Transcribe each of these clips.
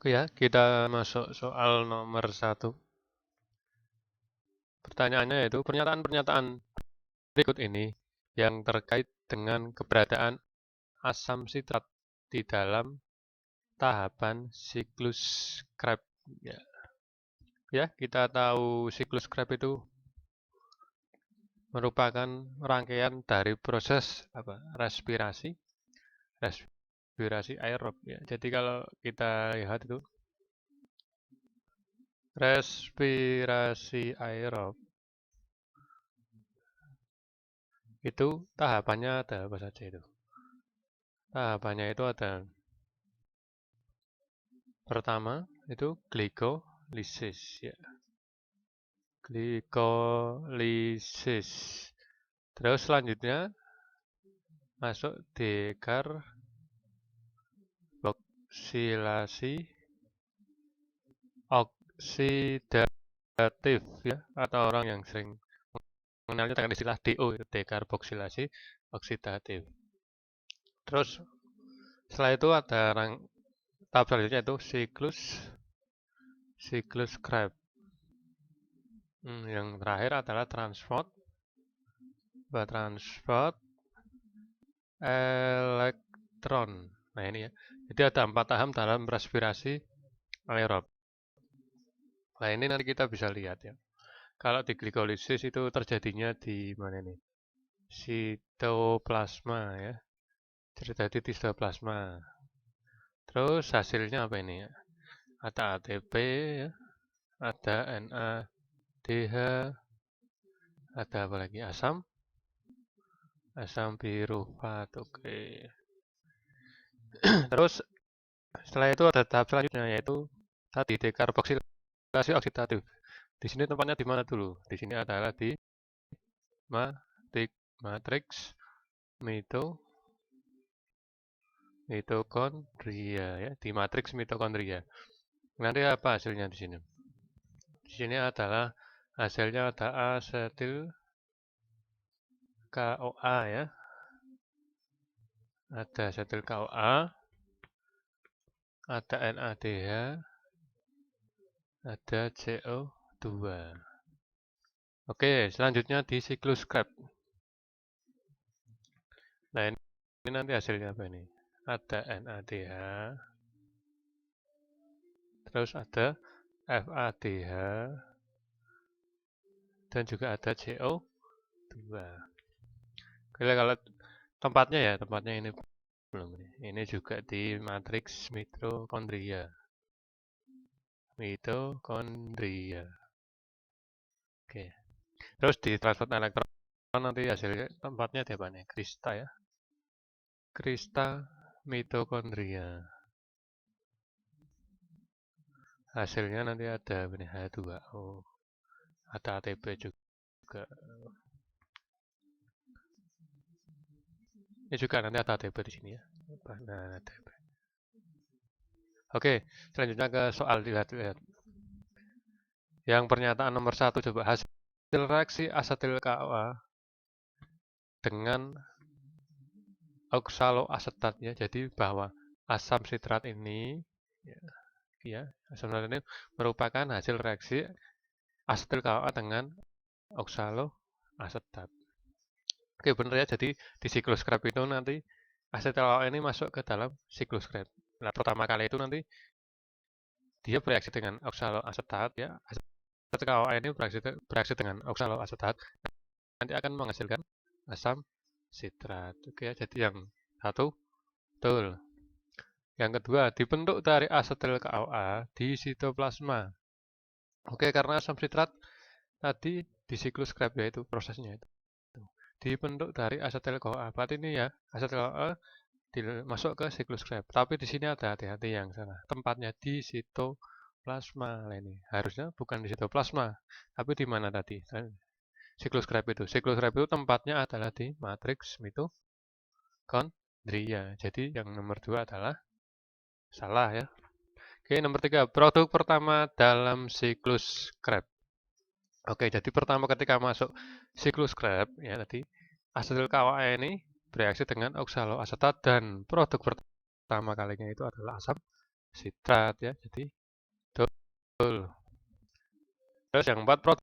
Oke ya, kita masuk soal nomor 1. Pertanyaannya yaitu pernyataan-pernyataan berikut ini yang terkait dengan keberadaan asam sitrat di dalam tahapan siklus Krebs. Ya, kita tahu siklus Krebs itu merupakan rangkaian dari proses respirasi aerob. Ya. Jadi kalau kita lihat itu respirasi aerob itu tahapannya ada apa saja itu? Tahapannya itu ada pertama itu glikolisis ya. Glikolisis. Terus selanjutnya masuk dekarboksilasi oksidatif ya, atau orang yang sering mengenalnya dengan istilah DO, dekarboksilasi oksidatif. Terus setelah itu ada tahap selanjutnya itu siklus Krebs. Yang terakhir adalah transport elektron. Nah ini ya. Jadi ada 4 tahap dalam respirasi aerob. Nah ini nanti kita bisa lihat ya. Kalau di glikolisis itu terjadinya di mana nih? Sitoplasma ya. Terjadi di sitoplasma. Terus hasilnya apa ini ya? Ada ATP ya. Ada NADH. Ada apa lagi? Asam pirufat. Oke. Terus setelah itu ada tahap selanjutnya yaitu tadi dekarboksilasi oksidatif. Di sini tempatnya di mana dulu? Di sini adalah di matriks mitokondria ya, di matriks mitokondria. Nanti apa hasilnya di sini? Di sini adalah hasilnya ada asetil CoA ya. Ada asetil CoA, ada NADH, ada CO2. Oke, selanjutnya di siklus Krebs. Nah, ini nanti hasilnya apa ini? Ada NADH, terus ada FADH, dan juga ada CO2. Kalau tempatnya ya, tempatnya ini belum. Ini juga di matriks mitokondria. Oke. Terus di transport elektron nanti hasilnya tempatnya di apa nih? Krista ya. Krista mitokondria. Hasilnya nanti ada H2O. Ada ATP juga. Ini juga nanti ada ATP di sini ya. Nah, ATP. Oke, selanjutnya ke soal lihat-lihat. Yang pernyataan nomor 1 coba hasil reaksi asetil CoA dengan oksaloasetat ya. Jadi bahwa asam sitrat ini asam sitrat ini merupakan hasil reaksi asetil CoA dengan oksaloasetat. Oke, benar ya. Jadi di siklus Krebs itu nanti asetil CoA ini masuk ke dalam siklus Krebs. Nah, pertama kali itu nanti dia bereaksi dengan oksaloasetat ya. Asetil CoA ini bereaksi dengan oksaloasetat nanti akan menghasilkan asam sitrat. Oke ya, jadi yang satu betul. Yang kedua, dibentuk dari asetil CoA di sitoplasma. Oke, karena asam sitrat tadi di siklus Krebs yaitu prosesnya itu. Dibentuk dari asetil CoA. Berarti ini ya, asetil CoA masuk ke siklus Krebs. Tapi di sini ada hati-hati yang salah. Tempatnya di sitoplasma. Nah, ini harusnya bukan di sitoplasma, tapi di mana tadi? Siklus Krebs itu. Siklus Krebs itu tempatnya adalah di matriks mitokondria. Jadi yang nomor 2 adalah salah ya. Oke, nomor 3. Produk pertama dalam siklus Krebs. Oke, jadi pertama ketika masuk siklus Krebs, ya tadi, asetil CoA ini bereaksi dengan oksaloasetat dan produk pertama kalinya itu adalah asam sitrat ya. Jadi betul. Terus yang 4 produk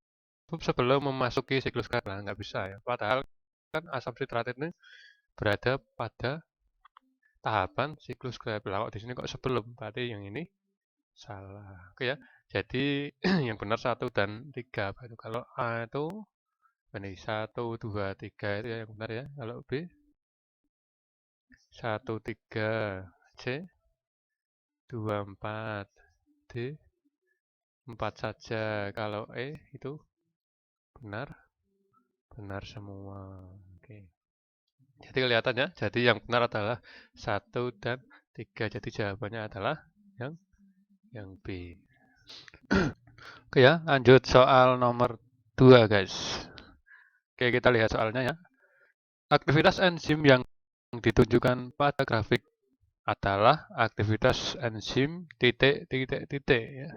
sebelum memasuki siklus Krebs. Nah, nggak bisa ya. Padahal kan asam sitrat ini berada pada tahapan siklus Krebs. Kalau di sini kok sebelum, berarti yang ini salah. Oke ya. Jadi yang benar 1 dan 3. Kalau A itu ini 1, 2, 3 itu ya yang benar ya. Kalau B 1, 3, C 2, 4, D 4 saja. Kalau E itu benar, benar semua. Oke. Jadi kelihatan ya. Jadi yang benar adalah 1 dan 3. Jadi jawabannya adalah yang B. Oke ya, lanjut soal nomor 2 guys. Oke, kita lihat soalnya ya. Aktivitas enzim yang ditunjukkan pada grafik adalah aktivitas enzim titik ya.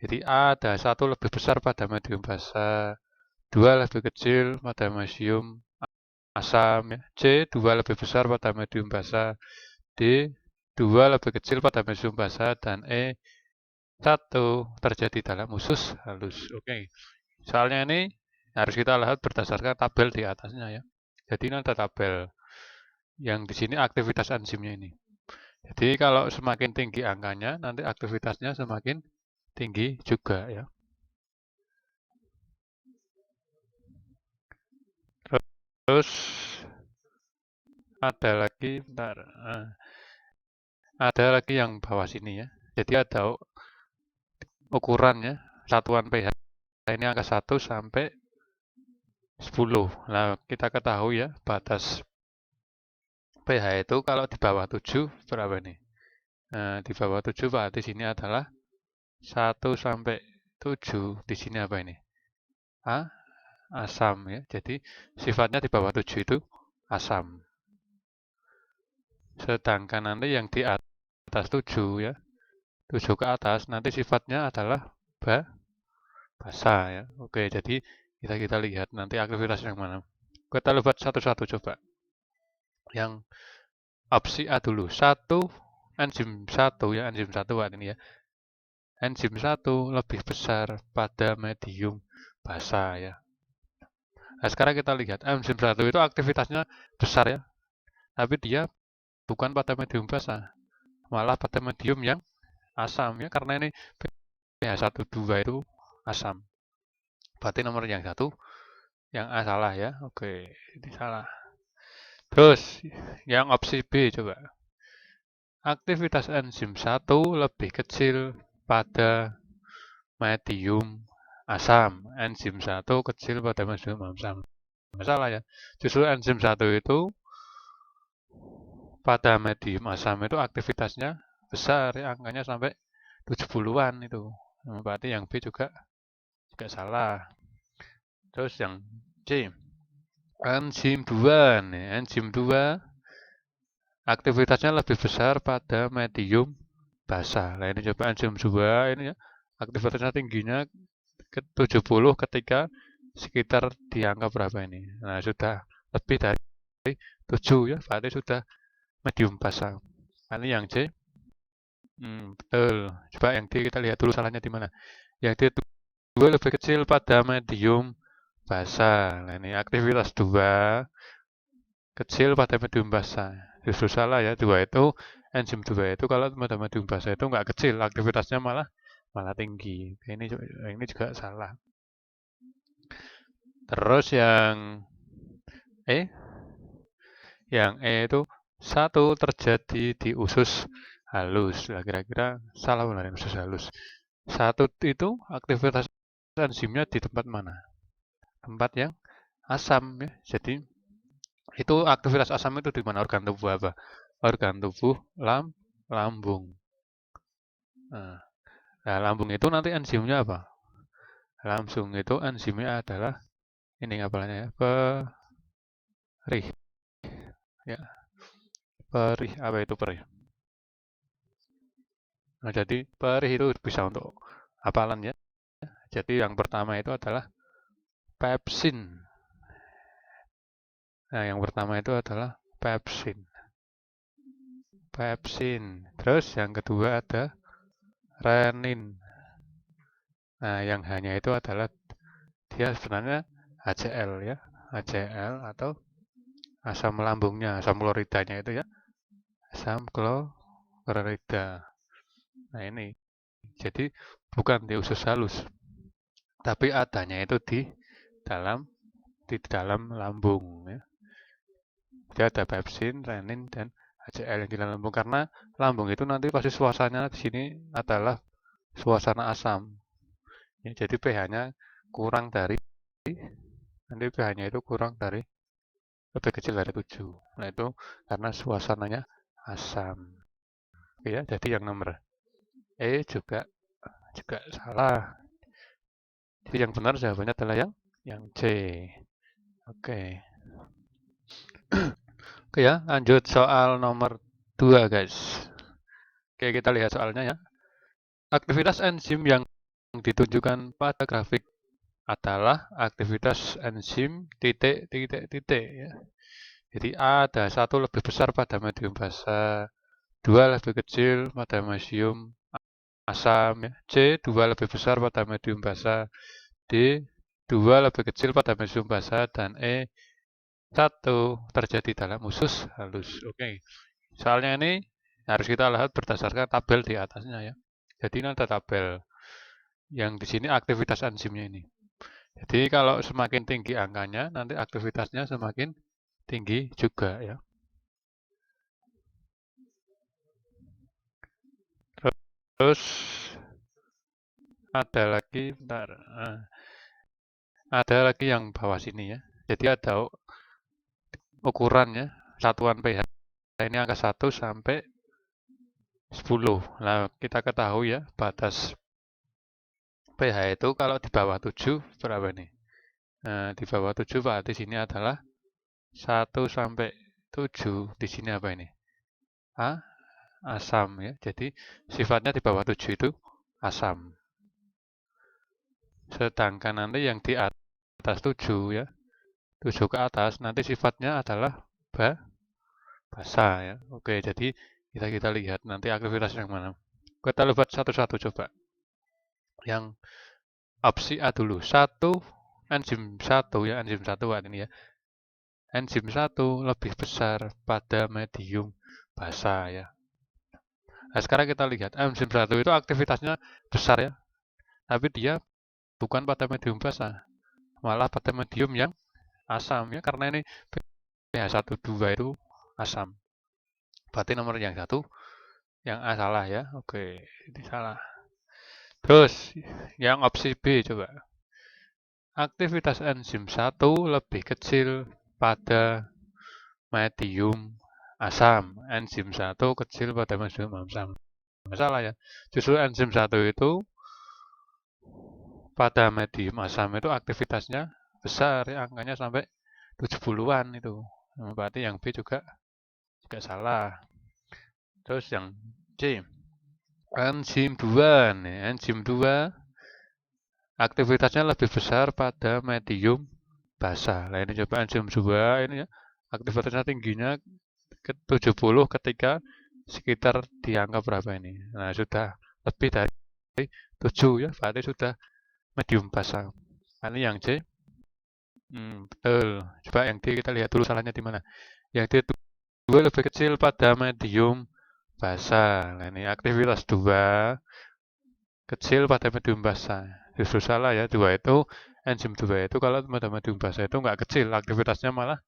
Jadi A ada 1 lebih besar pada medium basa, 2 lebih kecil pada medium asam, ya. C 2 lebih besar pada medium basa, D 2 lebih kecil pada medium basa, dan E 1 terjadi dalam usus halus. Oke, soalnya ini harus kita lihat berdasarkan tabel di atasnya ya. Jadi ini ada tabel yang di sini aktivitas enzimnya ini. Jadi kalau semakin tinggi angkanya, nanti aktivitasnya semakin tinggi juga ya. Terus ada lagi, bentar, ada lagi yang bawah sini ya. Jadi ada ukurannya, satuan pH ini angka 1 sampai 10. Nah, kita ketahui ya, batas pH itu kalau di bawah 7 berapa nih? Nah, di bawah 7 berarti sini adalah 1 sampai 7. Di sini apa ini? Asam ya. Jadi sifatnya di bawah 7 itu asam. Sedangkan nanti yang di atas 7 ya, 7 ke atas nanti sifatnya adalah basa ya. Oke, jadi kita lihat nanti aktivitas yang mana. Kita lihat satu-satu coba. Yang opsi A dulu. Enzim 1 ya, enzim 1 ini ya. Enzim 1 lebih besar pada medium basa ya. Nah, sekarang kita lihat enzim 1 itu aktivitasnya besar ya. Tapi dia bukan pada medium basa, malah pada medium yang asam ya, karena ini pH 1, 2 itu asam. Berarti nomor yang 1 yang A salah ya. Oke, ini salah. Terus yang opsi B coba. Aktivitas enzim 1 lebih kecil pada medium asam. Enzim 1 kecil pada medium asam. Masalah ya. Justru enzim 1 itu pada medium asam itu aktivitasnya besar ya, angkanya sampai 70-an itu. Berarti yang B juga salah. Terus yang C. Enzim 2 nih, enzim 2 aktivitasnya lebih besar pada medium basa. Nah, ini coba enzim 2 ini ya, aktivitasnya tingginya ke 70 ketika sekitar di angka berapa ini. Nah, sudah lebih dari 7 ya, berarti sudah medium basa. Nah, ini yang C. Betul. Coba yang D kita lihat dulu salahnya di mana. Yang D 2 lebih kecil pada medium basa. Nah, ini aktivitas 2 kecil pada medium basa. Justru salah ya, 2 itu enzim 2 itu kalau pada medium basa itu nggak kecil, aktivitasnya malah tinggi. Ini juga salah. Terus yang E itu 1 terjadi di usus halus. Nah, kira-kira salah benar usus halus. 1 itu aktivitas enzimnya di tempat mana? Tempat yang asam ya. Jadi itu aktivitas asam itu di mana? Organ tubuh apa? Organ tubuh lambung. Nah, lambung itu nanti enzimnya apa? Lambung itu enzimnya adalah ini apalanya ya? Perih. Ya. Perih, apa itu perih? Nah, jadi perih itu bisa untuk hafalan ya. Jadi yang pertama itu adalah pepsin. Nah, yang pertama itu adalah pepsin. pepsin. Terus yang kedua ada renin. Nah, yang hanya itu adalah dia sebenarnya HCl ya. HCl atau asam lambungnya, asam kloridanya itu ya. Asam klorida. Nah, ini. Jadi bukan di usus halus, tapi adanya itu di dalam lambung ya. Dia ada pepsin, renin, dan HCl yang di dalam lambung karena lambung itu nanti pasti suasananya di sini adalah suasana asam. Ya, jadi pH-nya kurang dari nanti pH-nya itu kurang dari lebih kecil dari 7. Nah, itu karena suasananya asam. Oke ya, jadi yang nomor E juga salah. Jadi yang benar jawabannya adalah yang C. Oke. Oke ya, lanjut soal nomor 2 guys. Oke, kita lihat soalnya ya. Aktivitas enzim yang ditunjukkan pada grafik adalah aktivitas enzim titik ya. Jadi A ada 1 lebih besar pada medium basa, 2 lebih kecil pada medium asam ya. C 2 lebih besar pada medium basa, D 2 lebih kecil pada medium basa, dan E 1 terjadi dalam usus halus. Oke. Soalnya ini harus kita lihat berdasarkan tabel di atasnya ya. Jadi ini ada tabel yang di sini aktivitas enzimnya ini. Jadi kalau semakin tinggi angkanya, nanti aktivitasnya semakin tinggi juga ya. Terus ada lagi, bentar. Ada lagi yang bawah sini ya. Jadi ada ukurannya, satuan pH. Ini angka 1 sampai 10. Nah, kita ketahui ya, batas pH itu kalau di bawah 7 berapa nih? Nah, di bawah 7 berarti sini adalah 1 sampai 7. Di sini apa ini? Asam ya. Jadi sifatnya di bawah 7 itu asam. Sedangkan nanti yang di atas 7 ya. 7 ke atas nanti sifatnya adalah basa ya. Oke, jadi kita lihat nanti aktivitas yang mana. Kita lihat satu-satu coba. Yang opsi A dulu. Enzim 1 ya, enzim 1 ini ya. Enzim 1 lebih besar pada medium basa ya. Nah, sekarang kita lihat enzim 1 itu aktivitasnya besar ya. Tapi dia bukan pada medium basa, malah pada medium yang asam ya, karena ini pH 1,2 itu asam. Berarti nomor yang 1 yang A salah ya. Oke, ini salah. Terus yang opsi B coba. Aktivitas enzim 1 lebih kecil pada medium asam. Enzim 1 kecil pada medium asam. Masalah ya. Justru enzim 1 itu pada medium asam itu aktivitasnya besar ya, angkanya sampai 70-an itu. Berarti yang B juga salah. Terus yang C. Enzim 2 nih, enzim 2 aktivitasnya lebih besar pada medium basa. Nah, ini coba enzim 2 ini ya, aktivitasnya tingginya ke 70 ketika sekitar di angka berapa ini. Nah, sudah lebih dari 7 ya, berarti sudah medium basa. Ini yang C. Betul. Coba yang D kita lihat dulu salahnya di mana. Yang D 2 lebih kecil pada medium basa. Nah, ini aktivitas 2 kecil pada medium basa. Justru salah ya, 2 itu enzim 2 itu kalau pada medium basa itu nggak kecil, aktivitasnya malah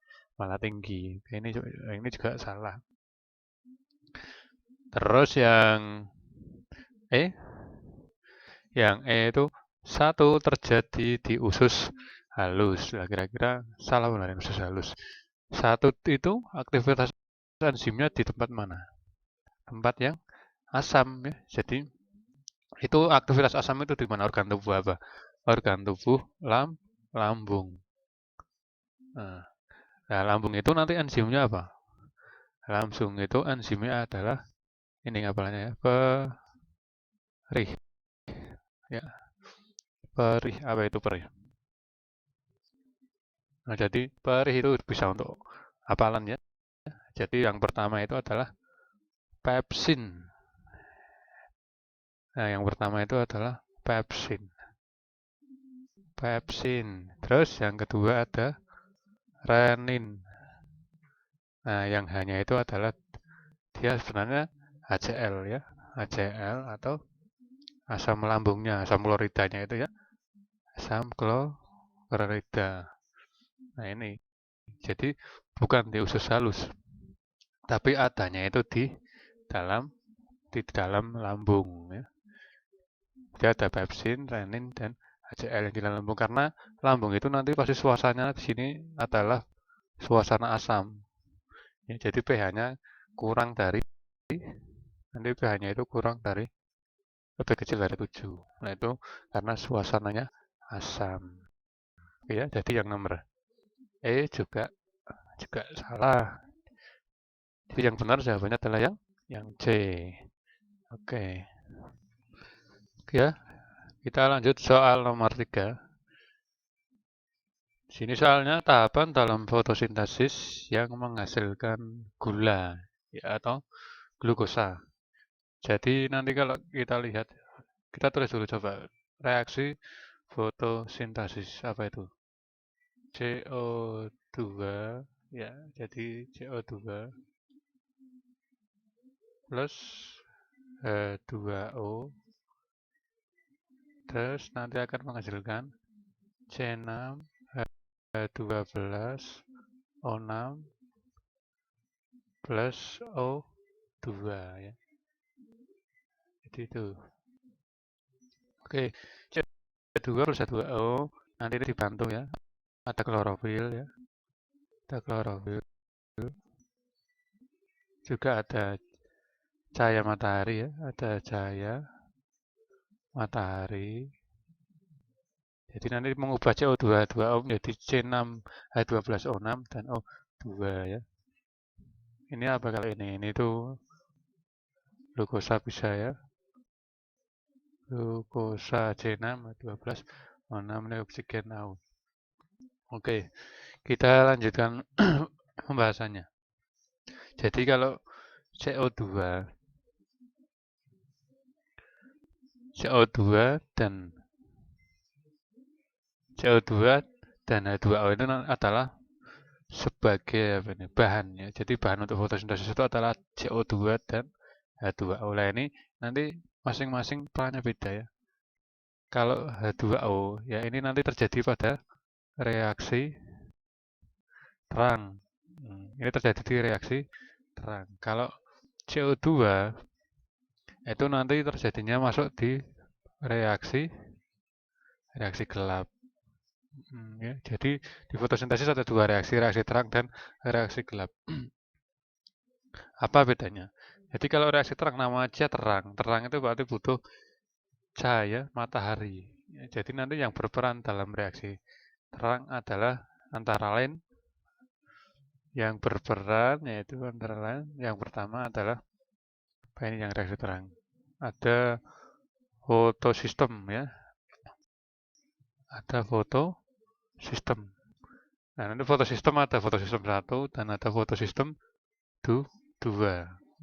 tinggi. Ini juga salah. Terus yang E itu 1 terjadi di usus halus. Nah, kira-kira salah benar usus halus. 1 itu aktivitas enzimnya di tempat mana? Tempat yang asam ya. Jadi itu aktivitas asam itu di mana? Organ tubuh apa? Organ tubuh lambung. Nah, lambung itu nanti enzimnya apa? Lambung itu enzimnya adalah ini apalanya ya? Perih. Ya. Perih, apa itu perih? Nah, jadi perih itu bisa untuk hafalan ya. Jadi yang pertama itu adalah pepsin. Nah, yang pertama itu adalah pepsin. Terus yang kedua ada renin. Nah, yang hanya itu adalah dia sebenarnya HCl ya. HCl atau asam lambungnya, asam kloridanya itu ya. Asam klorida. Nah, ini. Jadi bukan di usus halus. Tapi adanya itu di dalam lambung ya. Dia ada pepsin, renin, dan HCl yang di dalam lambung karena lambung itu nanti pasti suasananya di sini adalah suasana asam. Ya, jadi pH-nya kurang dari nanti pH-nya itu kurang dari lebih kecil dari 7. Nah, itu karena suasananya asam. Ya, jadi yang nomor E juga salah. Jadi yang benar jawabannya adalah yang C. Oke. Ya, kita lanjut soal nomor 3. Sini soalnya tahapan dalam fotosintesis yang menghasilkan gula ya, atau glukosa. Jadi nanti kalau kita lihat, kita tulis dulu coba reaksi fotosintesis apa itu? CO2 ya, jadi CO2 plus H2O terus nanti akan menghasilkan C6 H12O6 plus O2 ya. Jadi itu. Oke, C2 plus H2O nanti ini dibantu ya. Ada klorofil ya. Ada klorofil. Juga ada cahaya matahari ya. Ada cahaya matahari. Jadi nanti mengubah CO2 H2O menjadi C6 H12O6 dan O2 ya. Ini apa kalau ini? Ini tuh glukosa bisa ya. Glukosa C6 H12O6 ini oksigen O. Oke, kita lanjutkan pembahasannya. Jadi kalau CO2 dan H2O itu adalah sebagai bahan ya. Jadi bahan untuk fotosintesis itu adalah CO2 dan H2O. Nah, ini nanti masing-masing perannya beda ya. Kalau H2O ya ini nanti terjadi pada reaksi terang. Ini terjadi di reaksi terang. Kalau CO2 itu nanti terjadinya masuk di reaksi gelap. Ya, jadi di fotosintesis ada dua reaksi terang dan reaksi gelap. Apa bedanya? Jadi kalau reaksi terang nama aja terang. Terang itu berarti butuh cahaya matahari. Ya, jadi nanti yang berperan dalam reaksi terang adalah antara lain yang berperan yaitu antara lain yang pertama adalah apa ini yang reaksi terang? Ada fotosistem ya. Ada fotosistem. Nah, nanti fotosistem ada fotosistem 1 dan ada fotosistem 2.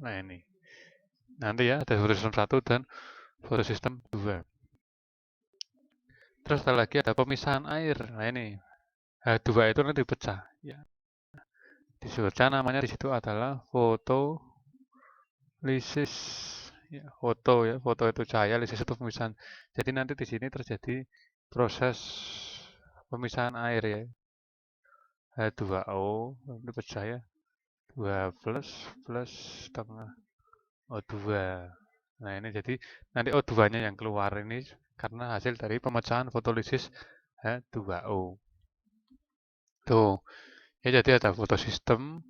Nah, ini. Nanti ya ada fotosistem 1 dan fotosistem 2. Terus ada lagi ada pemisahan air. Nah, ini. H2 itu nanti dipecah ya. Disebutnya namanya di situ adalah fotolisis. Ya, foto ya, foto itu cahaya, lisis itu pemisahan. Jadi nanti di sini terjadi proses pemisahan air ya. H2O dipecah ya. 2 plus setengah O2. Nah, ini jadi nanti O2-nya yang keluar ini karena hasil dari pemecahan fotolisis H2O. Tuh. Ya, jadi ada fotosistem.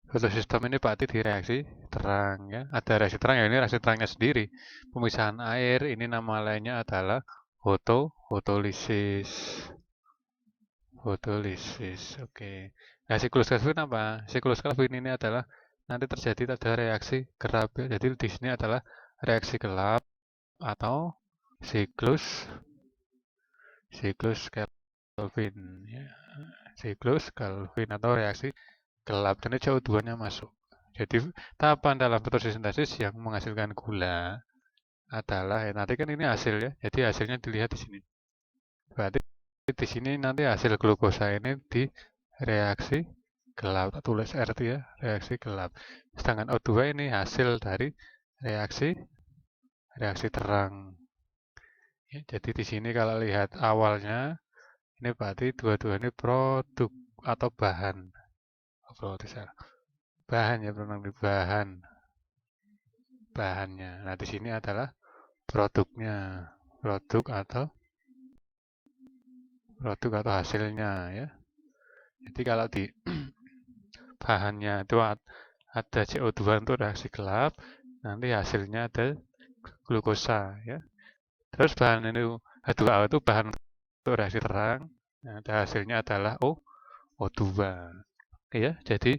Fotosistem ini berarti di reaksi terang ya. Ada reaksi terang ya, ini reaksi terangnya sendiri. Pemisahan air ini nama lainnya adalah fotolisis. Fotolisis. Oke. Nah, siklus Kelvin apa? Siklus Kelvin ini adalah nanti terjadi ada reaksi gelap ya. Jadi di sini adalah reaksi gelap atau siklus Kelvin ya. Siklus Kelvin atau reaksi gelap dan CO2-nya masuk. Jadi tahapan dalam fotosintesis yang menghasilkan gula adalah nanti kan ini hasil ya. Jadi hasilnya dilihat di sini. Berarti di sini nanti hasil glukosa ini di reaksi gelap, tulis RT ya, reaksi gelap. Sedangkan O2 ini hasil dari reaksi terang. Ya, jadi di sini kalau lihat awalnya ini berarti dua-dua ini produk atau bahan. Bahan ya, bahannya. Nah, di sini adalah produknya, produk atau hasilnya ya. Jadi kalau di bahannya itu ada CO2 untuk reaksi gelap, nanti hasilnya ada glukosa ya. Terus bahan ini H2O itu bahan untuk reaksi terang, nah, hasilnya adalah O2. Oke ya, jadi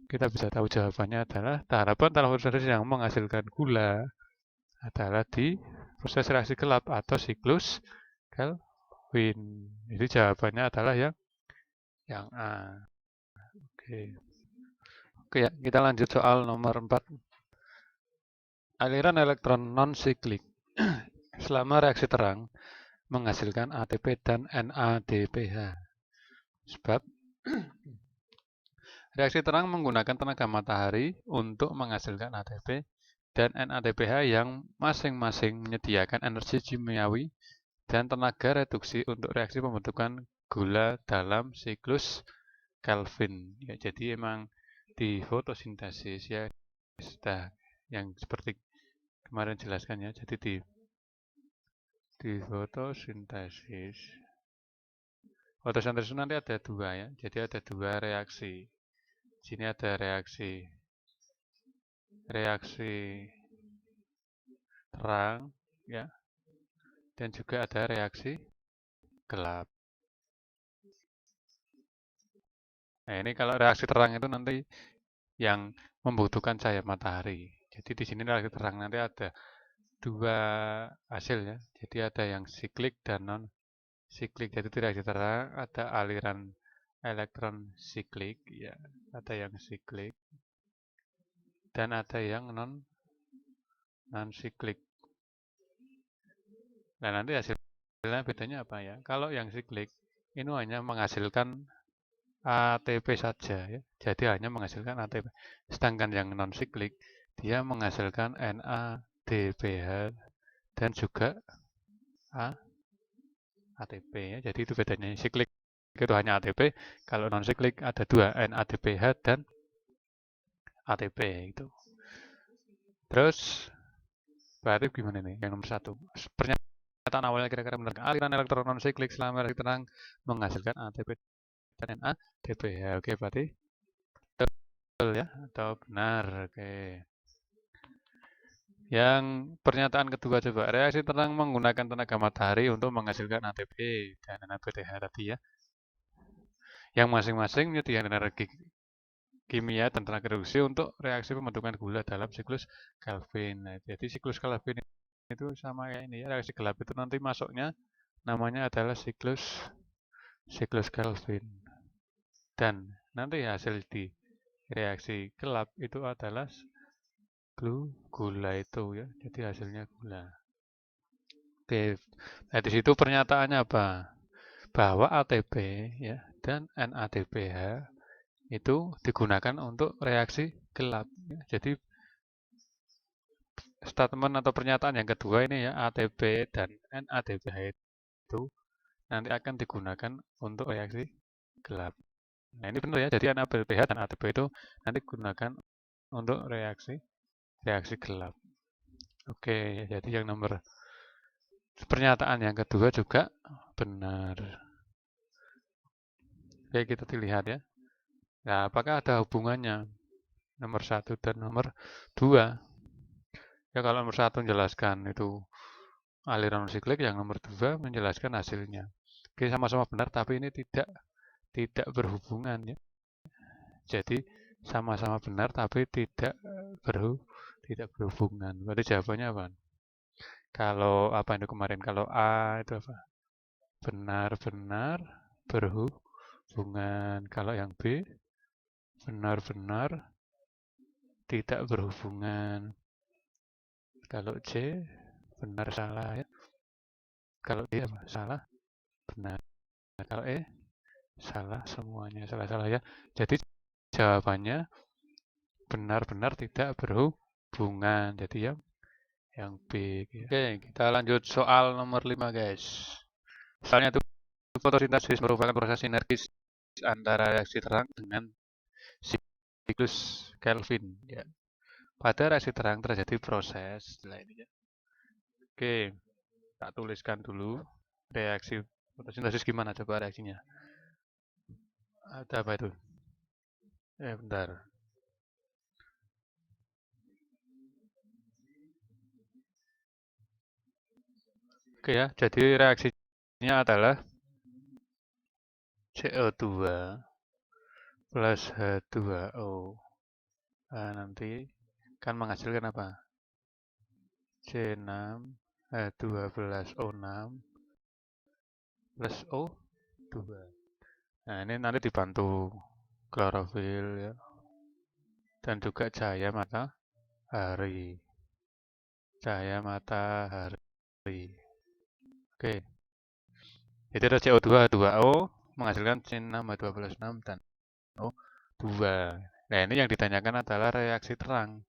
kita bisa tahu jawabannya adalah tahapan dalam proses yang menghasilkan gula adalah di proses reaksi gelap atau siklus Kelvin. Jadi jawabannya adalah yang A. Oke. Oke ya, kita lanjut soal nomor 4. Aliran elektron non-siklik selama reaksi terang menghasilkan ATP dan NADPH. Sebab reaksi terang menggunakan tenaga matahari untuk menghasilkan ATP dan NADPH yang masing-masing menyediakan energi kimiawi dan tenaga reduksi untuk reaksi pembentukan gula dalam siklus Kelvin. Ya, jadi emang di fotosintesis ya sudah yang seperti kemarin jelaskan ya. Jadi di fotosintesis itu nanti ada dua ya. Jadi ada dua reaksi. Sini ada reaksi terang ya. Dan juga ada reaksi gelap. Nah, ini kalau reaksi terang itu nanti yang membutuhkan cahaya matahari. Jadi di sini reaksi terang nanti ada dua hasil ya. Jadi ada yang siklik dan non siklik. Jadi di reaksi terang ada aliran elektron siklik ya, ada yang siklik dan ada yang non siklik. Nah, nanti hasilnya bedanya apa ya? Kalau yang siklik ini hanya menghasilkan ATP saja ya. Jadi hanya menghasilkan ATP. Sedangkan yang non siklik dia menghasilkan NADPH dan juga ATP ya. Jadi itu bedanya. Siklik itu hanya ATP, kalau non siklik ada dua, NADPH dan ATP itu. Terus berarti gimana nih yang nomor 1? Pernyataan awalnya kira-kira benar. Aliran elektron non siklik selama reaksi terang menghasilkan ATP dan NADPH. Oke, berarti betul ya atau benar. Oke. Yang pernyataan kedua coba, reaksi terang menggunakan tenaga matahari untuk menghasilkan ATP dan NADPH tadi ya. Yang masing-masing menyediakan energi kimia dan tenaga reduksi untuk reaksi pembentukan gula dalam siklus Kelvin. Nah, jadi siklus Kelvin itu sama kayak ini ya, reaksi gelap itu nanti masuknya namanya adalah siklus Kelvin. Dan nanti hasil di reaksi gelap itu adalah gula itu ya. Jadi hasilnya gula. Oke. Nah, di situ pernyataannya apa? Bahwa ATP ya dan NADPH itu digunakan untuk reaksi gelap. Jadi statement atau pernyataan yang kedua ini ya, ATP dan NADPH itu nanti akan digunakan untuk reaksi gelap. Nah, ini benar ya. Jadi NADPH dan ATP itu nanti digunakan untuk reaksi gelap. Oke, jadi yang nomor pernyataan yang kedua juga benar. Oke, kita dilihat ya. Nah, apakah ada hubungannya nomor 1 dan nomor 2? Ya, kalau nomor 1 menjelaskan itu aliran siklik, yang nomor 2 menjelaskan hasilnya. Oke, sama-sama benar, tapi ini tidak berhubungan ya. Jadi sama-sama benar tapi tidak berhubungan. Berarti jawabannya apa? Kalau apa itu kemarin? Kalau A itu apa? Benar-benar berhubungan. Kalau yang B benar-benar tidak berhubungan. Kalau C benar salah ya. Kalau D apa? Salah benar. Kalau E salah semuanya, salah-salah ya. Jadi jawabannya benar-benar tidak berhubungan. Jadi yang B. Oke, kita lanjut soal nomor 5 guys. Misalnya itu fotosintesis merupakan proses sinergis antara reaksi terang dengan siklus Kelvin ya. Pada reaksi terang terjadi proses ini ya. Oke, tak tuliskan dulu reaksi fotosintesis gimana coba reaksinya. Ada apa itu? Bentar. Oke ya, jadi reaksinya adalah CO2 plus H2O. Nah, nanti kan menghasilkan apa? C6 H12O6 plus O2. Nah, ini nanti dibantu klorofil ya. Dan juga cahaya matahari. Cahaya matahari. Oke. Jadi ada CO2 H2O menghasilkan C6 H12O6 dan O2. Nah, ini yang ditanyakan adalah reaksi terang.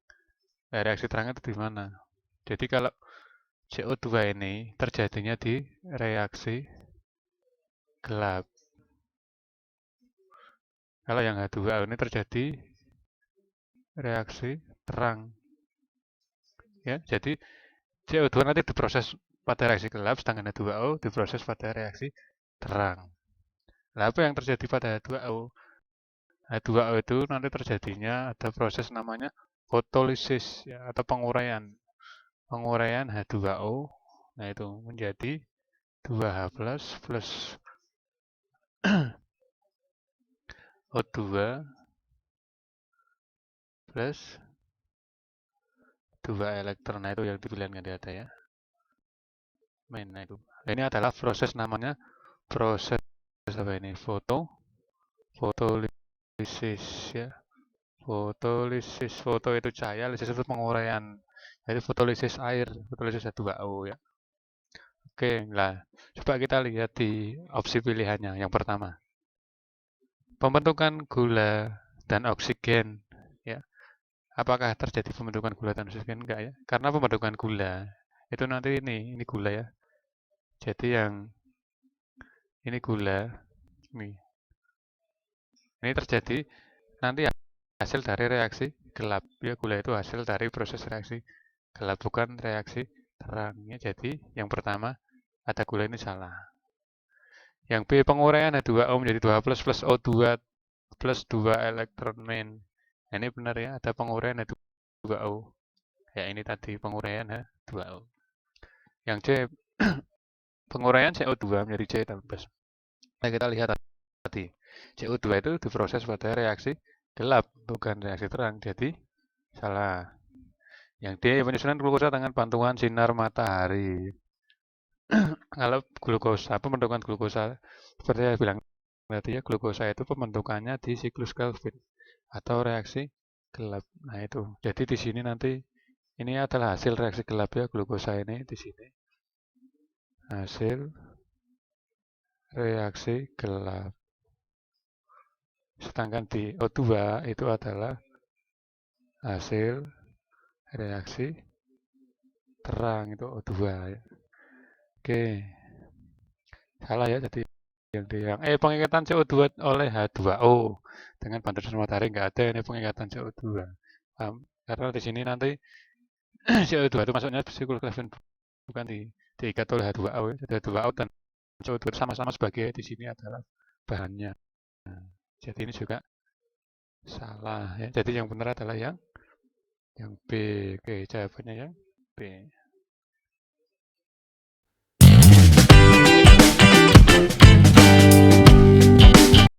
Nah, reaksi terang itu di mana? Jadi kalau CO2 ini terjadinya di reaksi gelap. Kalau yang H2O ini terjadi reaksi terang. Ya, jadi CO2 nanti diproses pada reaksi gelap, sedangkan H2O diproses pada reaksi terang. Nah, apa yang terjadi pada H2O? H2O itu nanti terjadinya ada proses namanya fotolisis ya, atau penguraian. Penguraian H2O, nah itu menjadi 2H plus O2 plus 2 elektron. Nah itu yang dipilih nanti ada ya. Nah itu. Nah, ini adalah proses namanya proses apa ini? Fotolisis ya. Fotolisis, foto itu cahaya, lisis itu penguraian. Jadi fotolisis air, fotolisis H2O ya. Oke, lah coba kita lihat di opsi pilihannya. Yang pertama, pembentukan gula dan oksigen ya. Apakah terjadi pembentukan gula dan oksigen? Enggak ya. Karena pembentukan gula itu nanti ini gula ya. Jadi yang ini gula nih. Ini terjadi nanti hasil dari reaksi gelap ya. Gula itu hasil dari proses reaksi gelap, bukan reaksi terang ya. Jadi yang pertama ada gula ini salah. Yang B, penguraian H2O menjadi 2 plus O2 plus 2 elektron main. Nah, ini benar ya, ada penguraian H2O. Ya ini tadi penguraian H2O. Yang C, penguraian CO2 menjadi C+. Nah, kita lihat tadi, CO2 itu diproses pada reaksi gelap, bukan reaksi terang. Jadi salah. Yang D, penyusunan glukosa dengan bantuan sinar matahari. Kalau glukosa, pembentukan glukosa seperti saya bilang tadi ya, glukosa itu pembentukannya di siklus Kelvin atau reaksi gelap. Nah itu. Jadi di sini nanti ini adalah hasil reaksi gelap ya, glukosa ini di sini. Hasil reaksi gelap. Sedangkan di O2 itu adalah hasil reaksi terang, itu O2 ya. Oke. Salah ya, jadi yang pengikatan CO2 oleh H2O dengan bantuan sinar matahari nggak ada ini pengikatan CO2. Karena di sini nanti CO2 itu masuknya siklus Kelvin, bukan diikat oleh H2O ya. Jadi H2O dan CO2 sama-sama sebagai di sini adalah bahannya. Jadi ini juga salah ya. Jadi yang benar adalah yang B. Oke, jawabannya yang B.